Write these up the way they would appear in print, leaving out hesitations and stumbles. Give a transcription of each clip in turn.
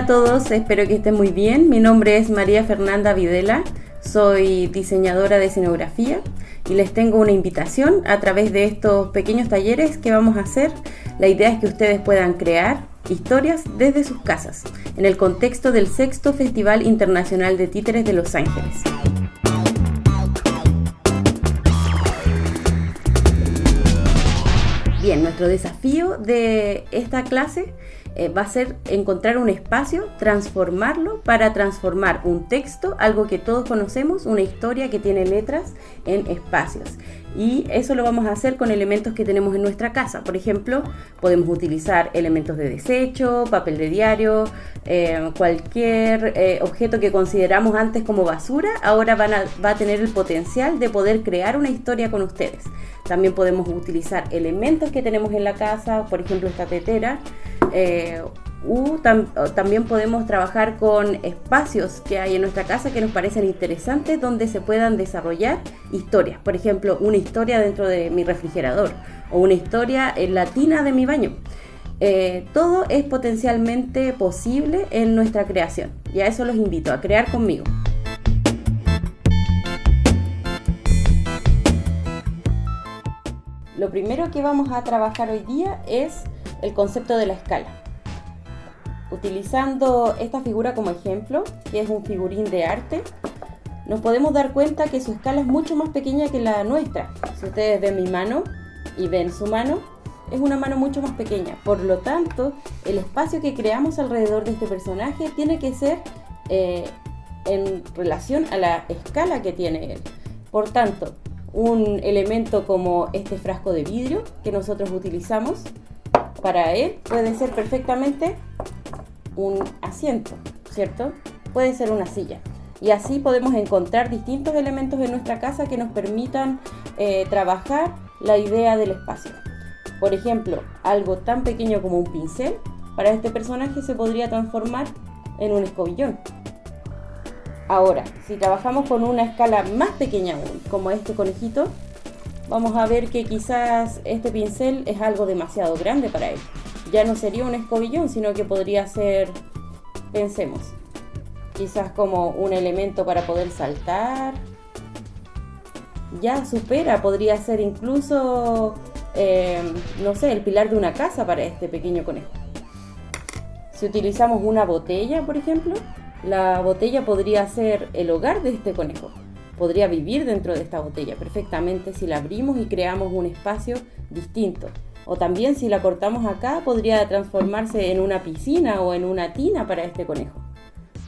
a todos, espero que estén muy bien. Mi nombre es María Fernanda Videla, soy diseñadora de escenografía y les tengo una invitación a través de estos pequeños talleres que vamos a hacer. La idea es que ustedes puedan crear historias desde sus casas, en el contexto del sexto Festival Internacional de Títeres de Los Ángeles. Bien, nuestro desafío de esta clase va a ser encontrar un espacio, transformarlo para transformar un texto, algo que todos conocemos, una historia que tiene letras, en espacios. Y eso lo vamos a hacer con elementos que tenemos en nuestra casa. Por ejemplo, podemos utilizar elementos de desecho, papel de diario, cualquier objeto que consideramos antes como basura, ahora va a tener el potencial de poder crear una historia con ustedes. También podemos utilizar elementos que tenemos en la casa, por ejemplo esta tetera, también podemos trabajar con espacios que hay en nuestra casa que nos parecen interesantes donde se puedan desarrollar historias. Por ejemplo, una historia dentro de mi refrigerador o una historia en la tina de mi baño. Todo es potencialmente posible en nuestra creación y a eso los invito a crear conmigo. Lo primero que vamos a trabajar hoy día es el concepto de la escala. Utilizando esta figura como ejemplo, que es un figurín de arte, nos podemos dar cuenta que su escala es mucho más pequeña que la nuestra. Si ustedes ven mi mano y ven su mano, es una mano mucho más pequeña. Por lo tanto, el espacio que creamos alrededor de este personaje tiene que ser en relación a la escala que tiene él. Por tanto, un elemento como este frasco de vidrio que nosotros utilizamos para él puede ser perfectamente un asiento, ¿cierto? Puede ser una silla. Y así podemos encontrar distintos elementos en nuestra casa que nos permitan trabajar la idea del espacio. Por ejemplo, algo tan pequeño como un pincel, para este personaje se podría transformar en un escobillón. Ahora, si trabajamos con una escala más pequeña aún, como este conejito, vamos a ver que quizás este pincel es algo demasiado grande para él. Ya no sería un escobillón, sino que podría ser, pensemos, quizás como un elemento para poder saltar. Ya supera, podría ser incluso, no sé, el pilar de una casa para este pequeño conejo. Si utilizamos una botella, por ejemplo, la botella podría ser el hogar de este conejo. Podría vivir dentro de esta botella perfectamente si la abrimos y creamos un espacio distinto. O también si la cortamos acá, podría transformarse en una piscina o en una tina para este conejo.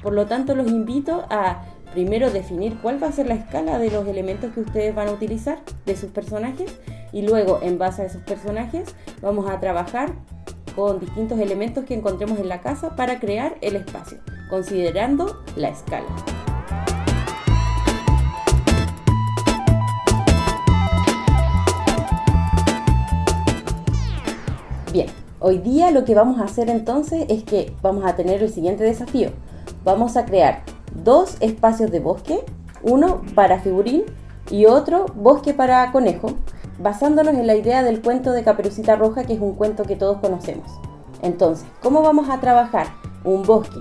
Por lo tanto, los invito a primero definir cuál va a ser la escala de los elementos que ustedes van a utilizar de sus personajes y luego, en base a esos personajes, vamos a trabajar con distintos elementos que encontremos en la casa para crear el espacio, considerando la escala. Bien, hoy día lo que vamos a hacer entonces es que vamos a tener el siguiente desafío. Vamos a crear dos espacios de bosque, uno para figurín y otro bosque para conejo, basándonos en la idea del cuento de Caperucita Roja, que es un cuento que todos conocemos. Entonces, ¿cómo vamos a trabajar un bosque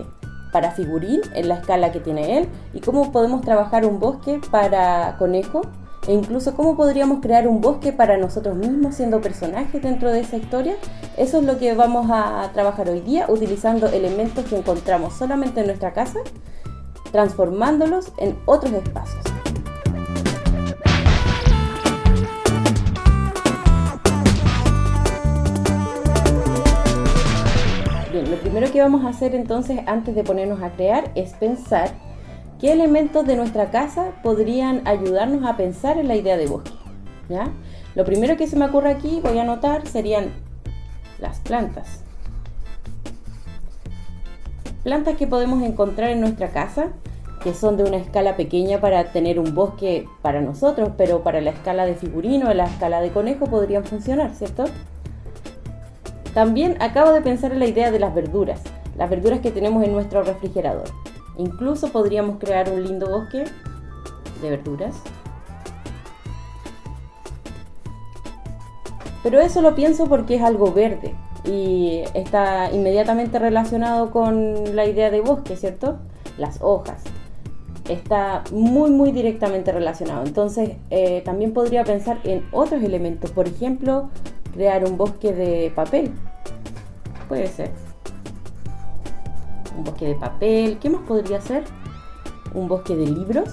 para figurín en la escala que tiene él? ¿Y cómo podemos trabajar un bosque para conejo? E incluso cómo podríamos crear un bosque para nosotros mismos siendo personajes dentro de esa historia. Eso es lo que vamos a trabajar hoy día, utilizando elementos que encontramos solamente en nuestra casa, transformándolos en otros espacios. Bien, lo primero que vamos a hacer entonces antes de ponernos a crear es pensar qué elementos de nuestra casa podrían ayudarnos a pensar en la idea de bosque, ¿ya? Lo primero que se me ocurre aquí, voy a anotar, serían las plantas. Plantas que podemos encontrar en nuestra casa, que son de una escala pequeña para tener un bosque para nosotros, pero para la escala de figurino o la escala de conejo podrían funcionar, ¿cierto? También acabo de pensar en la idea de las verduras que tenemos en nuestro refrigerador. Incluso podríamos crear un lindo bosque de verduras. Pero eso lo pienso porque es algo verde. y está inmediatamente relacionado con la idea de bosque, ¿cierto? Las hojas. Está muy directamente relacionado. Entonces también podría pensar en otros elementos. Por ejemplo, crear un bosque de papel. Puede ser. Un bosque de papel. ¿Qué más podría ser? Un bosque de libros.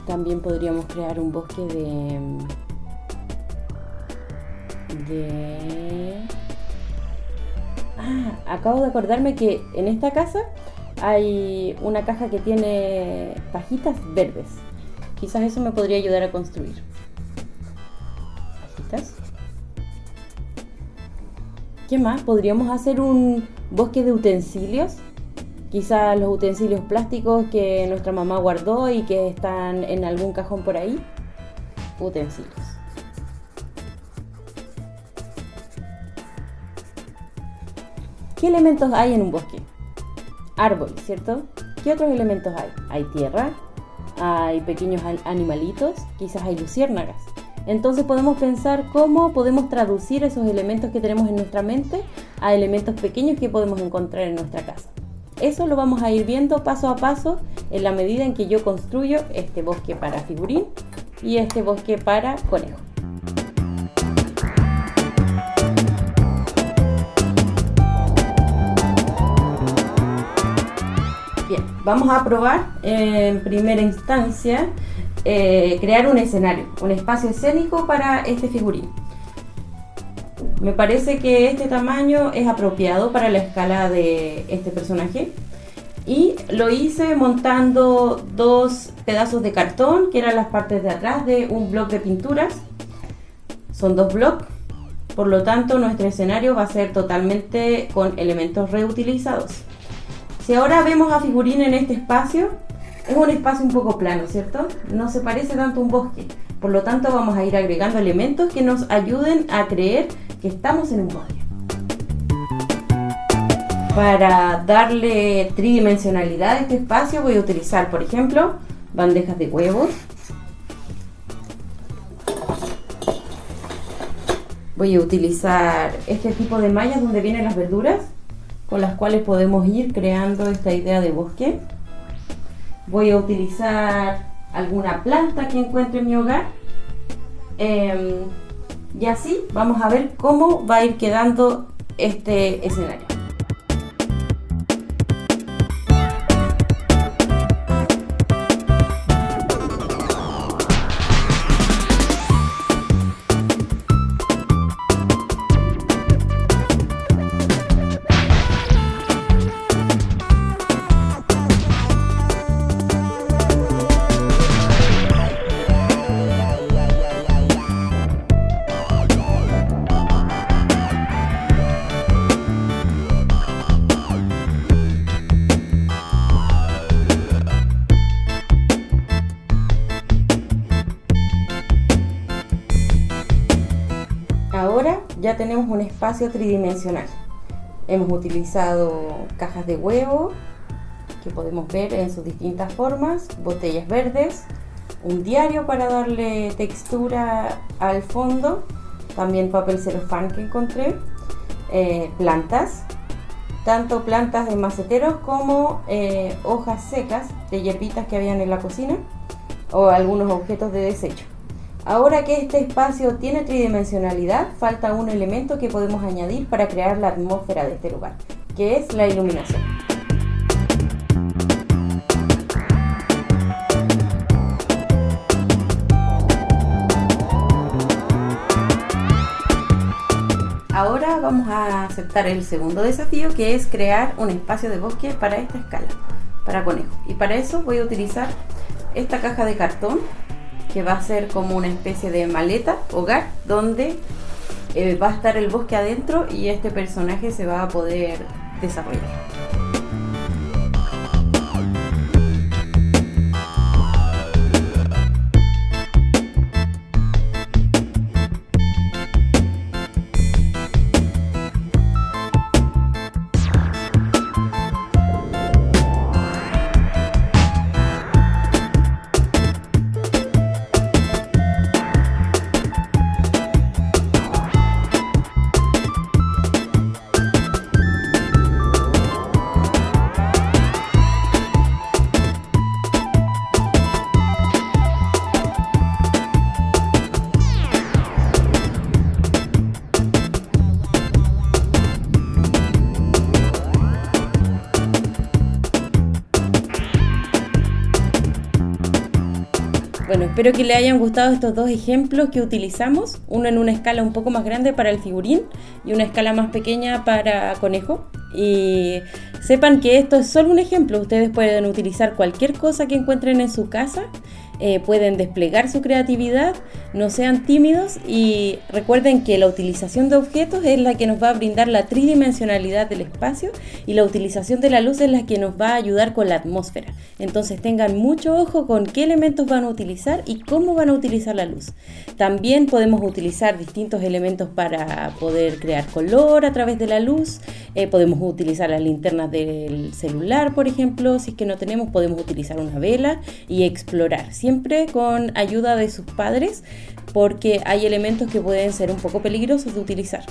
También podríamos crear un bosque acabo de acordarme que en esta casa hay una caja que tiene pajitas verdes. Quizás eso me podría ayudar a construir. Pajitas. ¿Qué más? Podríamos hacer un bosque de utensilios. Quizás los utensilios plásticos que nuestra mamá guardó y que están en algún cajón por ahí. Utensilios. ¿Qué elementos hay en un bosque? Árboles, ¿cierto? ¿Qué otros elementos hay? Hay tierra, hay pequeños animalitos, quizás hay luciérnagas. Entonces podemos pensar cómo podemos traducir esos elementos que tenemos en nuestra mente a elementos pequeños que podemos encontrar en nuestra casa. Eso lo vamos a ir viendo paso a paso en la medida en que yo construyo este bosque para figurín y este bosque para conejo. Bien, vamos a probar en primera instancia crear un escenario, un espacio escénico para este figurín. Me parece que este tamaño es apropiado para la escala de este personaje y lo hice montando dos pedazos de cartón que eran las partes de atrás de un bloc de pinturas. Son dos blocs, por lo tanto nuestro escenario va a ser totalmente con elementos reutilizados. Si ahora vemos a figurín en este espacio, es un espacio un poco plano, ¿cierto? No se parece tanto a un bosque, por lo tanto vamos a ir agregando elementos que nos ayuden a creer que estamos en un bosque. Para darle tridimensionalidad a este espacio voy a utilizar, por ejemplo, bandejas de huevos. Voy a utilizar este tipo de mallas donde vienen las verduras, con las cuales podemos ir creando esta idea de bosque. Voy a utilizar alguna planta que encuentre en mi hogar. Y así vamos a ver cómo va a ir quedando este escenario. Ahora ya tenemos un espacio tridimensional. Hemos utilizado cajas de huevo que podemos ver en sus distintas formas, botellas verdes, un diario para darle textura al fondo, también papel celofán que encontré, plantas, tanto plantas de maceteros como hojas secas de hierbitas que habían en la cocina o algunos objetos de desecho. Ahora que este espacio tiene tridimensionalidad, falta un elemento que podemos añadir para crear la atmósfera de este lugar, que es la iluminación. Ahora vamos a aceptar el segundo desafío, que es crear un espacio de bosque para esta escala, para conejo. Y para eso voy a utilizar esta caja de cartón, que va a ser como una especie de maleta, hogar, donde va a estar el bosque adentro y este personaje se va a poder desarrollar. Bueno, espero que les hayan gustado estos dos ejemplos que utilizamos, uno en una escala un poco más grande para el figurín y una escala más pequeña para conejo. Y sepan que esto es solo un ejemplo, ustedes pueden utilizar cualquier cosa que encuentren en su casa, pueden desplegar su creatividad, no sean tímidos y recuerden que la utilización de objetos es la que nos va a brindar la tridimensionalidad del espacio y la utilización de la luz es la que nos va a ayudar con la atmósfera. Entonces tengan mucho ojo con qué elementos van a utilizar y cómo van a utilizar la luz. También podemos utilizar distintos elementos para poder crear color a través de la luz, podemos utilizar las linternas del celular, por ejemplo, si es que no tenemos, podemos utilizar una vela y explorar, siempre con ayuda de sus padres, porque hay elementos que pueden ser un poco peligrosos de utilizar.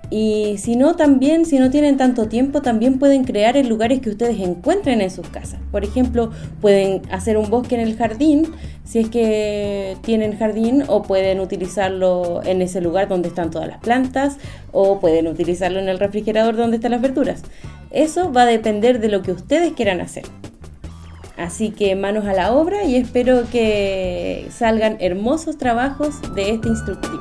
Y si no, también, si no tienen tanto tiempo, también pueden crear en lugares que ustedes encuentren en sus casas. Por ejemplo, pueden hacer un bosque en el jardín, si es que tienen jardín, o pueden utilizarlo en ese lugar donde están todas las plantas, o pueden utilizarlo en el refrigerador donde están las verduras. Eso va a depender de lo que ustedes quieran hacer. Así que manos a la obra y espero que salgan hermosos trabajos de este instructivo.